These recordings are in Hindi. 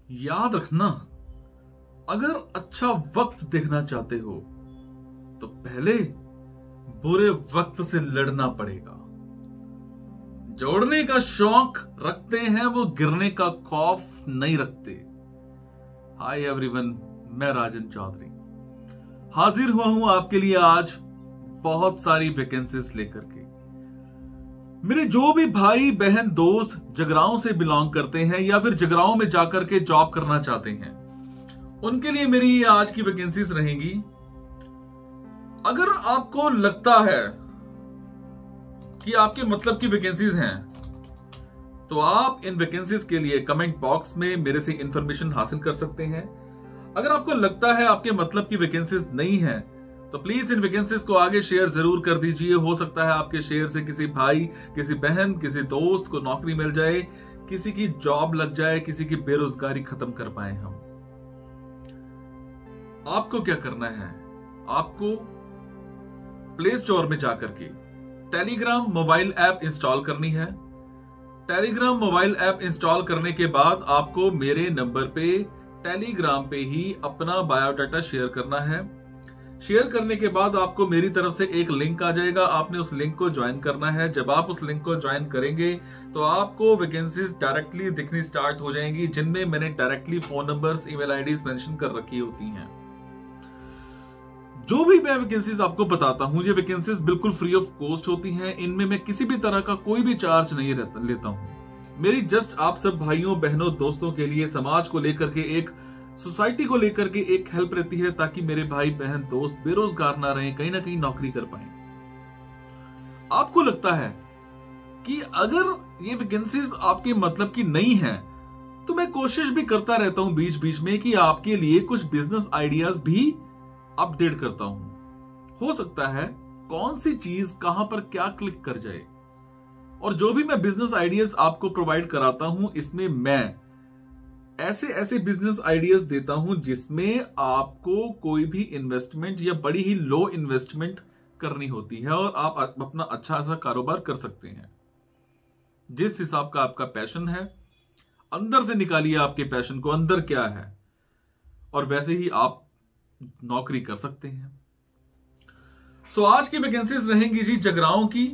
याद रखना, अगर अच्छा वक्त देखना चाहते हो तो पहले बुरे वक्त से लड़ना पड़ेगा। जोड़ने का शौक रखते हैं वो गिरने का खौफ नहीं रखते। हाय एवरीवन, मैं राजन चौधरी हाजिर हुआ हूं आपके लिए आज बहुत सारी वैकेंसीज लेकर के। मेरे जो भी भाई बहन दोस्त जगराओं से बिलोंग करते हैं या फिर जगराओं में जाकर के जॉब करना चाहते हैं, उनके लिए मेरी ये आज की वैकेंसीज रहेंगी। अगर आपको लगता है कि आपके मतलब की वैकेंसीज हैं, तो आप इन वैकेंसीज के लिए कमेंट बॉक्स में मेरे से इंफॉर्मेशन हासिल कर सकते हैं। अगर आपको लगता है आपके मतलब की वैकेंसीज नहीं है, तो प्लीज इन वैकेंसीज को आगे शेयर जरूर कर दीजिए। हो सकता है आपके शेयर से किसी भाई, किसी बहन, किसी दोस्त को नौकरी मिल जाए, किसी की जॉब लग जाए, किसी की बेरोजगारी खत्म कर पाए हम। आपको क्या करना है? आपको प्ले स्टोर में जाकर के टेलीग्राम मोबाइल ऐप इंस्टॉल करनी है। टेलीग्राम मोबाइल ऐप इंस्टॉल करने के बाद आपको मेरे नंबर पे टेलीग्राम पे ही अपना बायोडाटा शेयर करना है। शेयर करने के बाद आपको मेरी तरफ से एक लिंक आ जाएगा, आपने उस लिंक को ज्वाइन करना है। जब आप उस लिंक को ज्वाइन करेंगे तो आपको वैकेंसीज डायरेक्टली दिखनी स्टार्ट हो जाएंगी, जिनमें मैंने directly phone numbers, email IDs mention कर रखी होती हैं। जो भी मैं वैकेंसीज आपको बताता हूं, ये वैकेंसीज बिल्कुल फ्री ऑफ कॉस्ट होती हैं। इनमें मैं किसी भी तरह का कोई भी चार्ज नहीं लेता हूं। मेरी जस्ट आप सब भाइयों बहनों दोस्तों के लिए, समाज को लेकर के, एक सोसाइटी को लेकर के एक हेल्प रहती है, ताकि मेरे भाई बहन दोस्त बेरोजगार ना रहें, कहीं ना कहीं नौकरी कर पाए। आपको लगता है कि अगर ये वैकेंसीज आपके मतलब की नहीं है, तो मैं कोशिश भी करता रहता हूं बीच बीच में कि आपके लिए कुछ बिजनेस आइडियाज भी अपडेट करता हूं। हो सकता है कौन सी चीज कहां पर क्या क्लिक कर जाए। और जो भी मैं बिजनेस आइडियाज आपको प्रोवाइड कराता हूं, इसमें मैं ऐसे ऐसे बिजनेस आइडियाज देता हूं जिसमें आपको कोई भी इन्वेस्टमेंट या बड़ी ही लो इन्वेस्टमेंट करनी होती है और आप अपना अच्छा सा कारोबार कर सकते हैं। जिस हिसाब का आपका पैशन है, अंदर से निकालिए आपके पैशन को, अंदर क्या है, और वैसे ही आप नौकरी कर सकते हैं। सो आज की वैकेंसीज रहेंगी जी जगराओं की।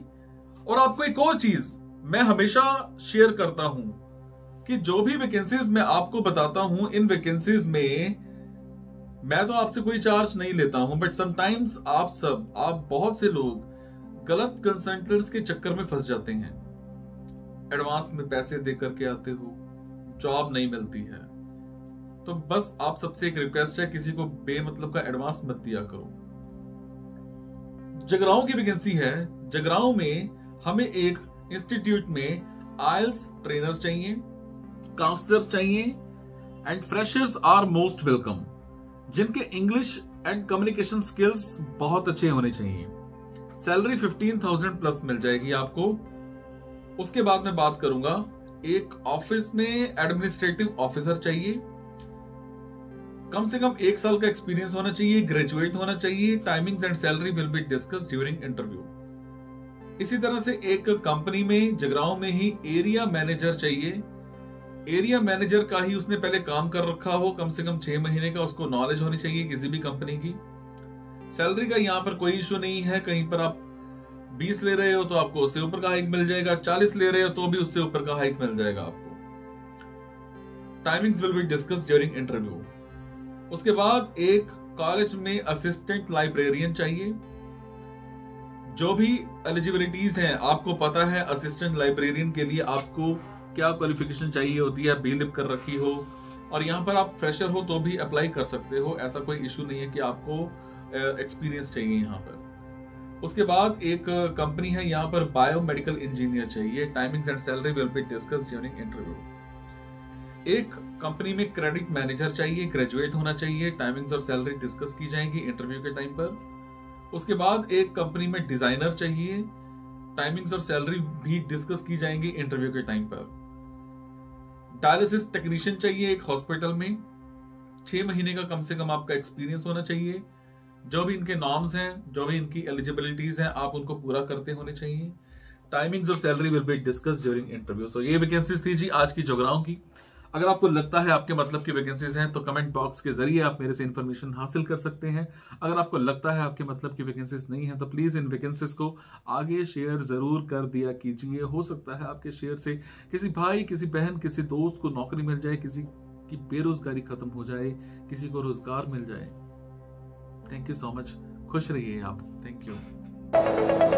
और आपको एक और चीज मैं हमेशा शेयर करता हूं कि जो भी वैकेंसीज मैं आपको बताता हूं, इन वैकेंसीज में मैं तो आपसे कोई चार्ज नहीं लेता हूं, बट समटाइम्स आप बहुत से लोग गलत कंसल्टेंट्स के चक्कर में फंस जाते हैं। एडवांस में पैसे दे करके आते हो, जॉब नहीं मिलती है। तो बस आप सबसे एक रिक्वेस्ट है, किसी को बेमतलब का एडवांस मत दिया करो। जगराओं की वैकेंसी है। जगराओं में हमें एक इंस्टीट्यूट में आइल्स ट्रेनर्स चाहिए, काउंसलर्स चाहिए, and freshers are most welcome, जिनके इंग्लिश एंड कम्युनिकेशन स्किल्स बहुत अच्छे होने चाहिए। सैलरी 15,000 प्लस मिल जाएगी आपको। उसके बाद मैं बात करूंगा, एक ऑफिस में एडमिनिस्ट्रेटिव ऑफिसर चाहिए, कम से कम 1 साल का एक्सपीरियंस होना चाहिए, ग्रेजुएट होना चाहिए। Timings and salary will be discussed during interview. इसी तरह से एक कंपनी में जगराओं में ही एरिया मैनेजर चाहिए। एरिया मैनेजर का ही उसने पहले काम कर रखा हो, कम से कम 6 महीने का उसको नॉलेज होनी चाहिए किसी भी कंपनी की। सैलरी का यहां पर कोई इशू नहीं है। कहीं पर आप 20 ले रहे हो तो आपको उससे ऊपर का हाइक मिल जाएगा, 40 ले रहे हो तो भी उससे ऊपर का हाइक मिल जाएगा आपको। Timings will be discussed during interview. उसके बाद एक कॉलेज में असिस्टेंट लाइब्रेरियन चाहिए। जो भी एलिजिबिलिटीज हैं आपको पता है, असिस्टेंट लाइब्रेरियन के लिए आपको क्या क्वालिफिकेशन चाहिए होती है, बी.लिब कर रखी हो, और यहाँ पर आप फ्रेशर हो तो भी अप्लाई कर सकते हो। ऐसा कोई इशू नहीं है कि आपको एक्सपीरियंस चाहिए यहाँ पर। उसके बाद एक कंपनी है, यहाँ पर बायोमेडिकल इंजीनियर चाहिए। Timings and salary will be discussed during interview. एक कंपनी में क्रेडिट मैनेजर चाहिए, ग्रेजुएट होना चाहिए। टाइमिंग्स और सैलरी डिस्कस की जाएंगी इंटरव्यू के टाइम पर। उसके बाद एक कंपनी में डिजाइनर चाहिए, टाइमिंग्स और सैलरी भी डिस्कस की जाएंगी इंटरव्यू के टाइम पर। डायलिसिस टेक्नीशियन चाहिए एक हॉस्पिटल में, 6 महीने का कम से कम आपका एक्सपीरियंस होना चाहिए। जो भी इनके नॉर्म्स हैं, जो भी इनकी एलिजिबिलिटीज हैं, आप उनको पूरा करते होने चाहिए। टाइमिंग्स और salary will be discuss during interview. So ये वैकेंसीज थी जी आज की जगराओं की। अगर आपको लगता है आपके मतलब की वैकेंसीज हैं तो कमेंट बॉक्स के जरिए आप मेरे से इंफॉर्मेशन हासिल कर सकते हैं। अगर आपको लगता है आपके मतलब की वैकेंसीज नहीं है तो प्लीज इन वैकेंसीज को आगे शेयर जरूर कर दिया कीजिए। हो सकता है आपके शेयर से किसी भाई, किसी बहन, किसी दोस्त को नौकरी मिल जाए, किसी की बेरोजगारी खत्म हो जाए, किसी को रोजगार मिल जाए। Thank you so much. खुश रहिए आप। Thank you.